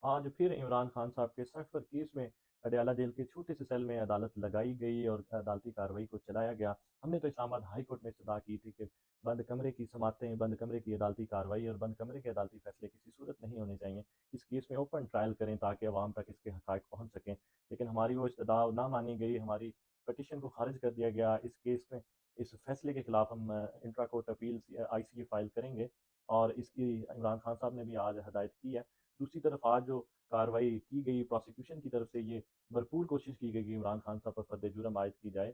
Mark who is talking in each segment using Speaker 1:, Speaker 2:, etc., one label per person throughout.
Speaker 1: آج پھر عمران خان صاحب کے سرفر کیس میں اڈیالہ جیل کے چھوٹے سے سیل میں عدالت لگائی گئی اور عدالتی کارروائی کو چلایا گیا۔ ہم نے تو اسلام آباد ہائی کورٹ میں استدعا کی تھی کہ بند کمرے کی سماعتیں، بند کمرے کی عدالتی کارروائی اور بند کمرے کے عدالتی فیصلے کسی صورت نہیں ہونے چاہیے۔ اس کیس میں اوپن ٹرائل کریں تاکہ عوام تک اس کے حقائق پہنچ سکیں، لیکن ہماری وہ استدعا نہ مانی گئی، ہماری پٹیشن کو خارج کر دیا گیا۔ اس کیس میں اس فیصلے کے خلاف ہم انٹرا کورٹ اپیل آئی سی فائل کریں گے، اور اس کی عمران خان صاحب نے بھی آج ہدایت کی ہے۔ دوسری طرف آج جو کارروائی کی گئی پروسیکیوشن کی طرف سے، یہ بھرپور کوشش کی گئی کہ عمران خان صاحب پر فرد جرم عائد کی جائے۔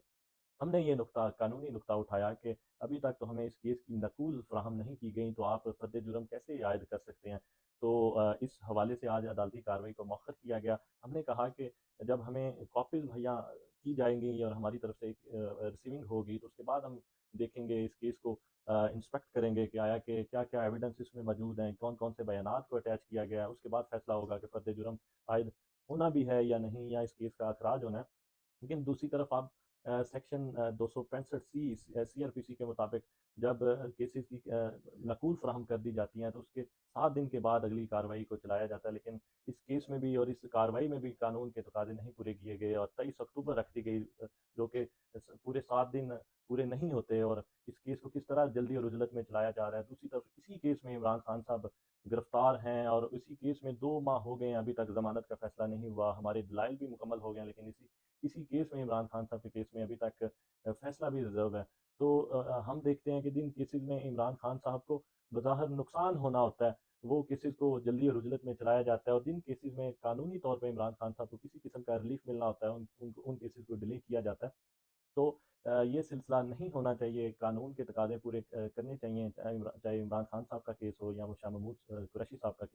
Speaker 1: ہم نے یہ نقطہ، قانونی نقطہ اٹھایا کہ ابھی تک تو ہمیں اس کیس کی نقول فراہم نہیں کی گئی، تو آپ فرد جرم کیسے عائد کر سکتے ہیں؟ تو اس حوالے سے آج عدالتی کارروائی کو مؤخر کیا گیا۔ ہم نے کہا کہ جب ہمیں کاپیز مہیا کی جائیں گی اور ہماری طرف سے ایک ریسیونگ ہوگی، تو اس کے بعد ہم دیکھیں گے، اس کیس کو انسپیکٹ کریں گے کہ آیا کہ کیا کیا ایویڈنس اس میں موجود ہیں، کون کون سے بیانات کو اٹیچ کیا گیا ہے۔ اس کے بعد فیصلہ ہوگا کہ فرد جرم عائد ہونا بھی ہے یا نہیں، یا اس کیس کا اخراج ہونا ہے۔ لیکن دوسری طرف آپ سیکشن 265 سی آر پی سی کے مطابق جب کیسز کی نقول فراہم کر دی جاتی ہیں تو اس کے 7 دن کے بعد اگلی کارروائی کو چلایا جاتا ہے، لیکن اس کیس میں بھی اور اس کارروائی میں بھی قانون کے تقاضے نہیں پورے کیے گئے، اور 23 اکتوبر رکھ دی گئی، جو کہ پورے 7 دن پورے نہیں ہوتے، اور اس کیس کو کس طرح جلدی اور عجلت میں چلایا جا رہا ہے۔ دوسری طرف اسی کیس میں عمران خان صاحب گرفتار ہیں، اور اسی کیس میں 2 ماہ ہو گئے ہیں، ابھی تک ضمانت کا فیصلہ نہیں ہوا، ہمارے دلائل بھی مکمل ہو گئے ہیں، لیکن اسی کیس میں، عمران خان صاحب کے کیس میں ابھی تک فیصلہ بھی ریزرو ہے۔ تو ہم دیکھتے ہیں کہ جن کیسز میں عمران خان صاحب کو بظاہر نقصان ہونا ہوتا ہے، وہ کیسز کو جلدی اور عجلت میں چلایا جاتا ہے، اور جن کیسز میں قانونی طور پہ عمران خان صاحب کو کسی قسم کا ریلیف ملنا ہوتا ہے، ان کیسز کو ڈیلے کیا جاتا ہے۔ تو یہ سلسلہ نہیں ہونا چاہیے، قانون کے تقاضے پورے کرنے چاہیے، چاہے عمران خان صاحب کا کیس ہو یا وہ شاہ محمود قریشی صاحب کا کیس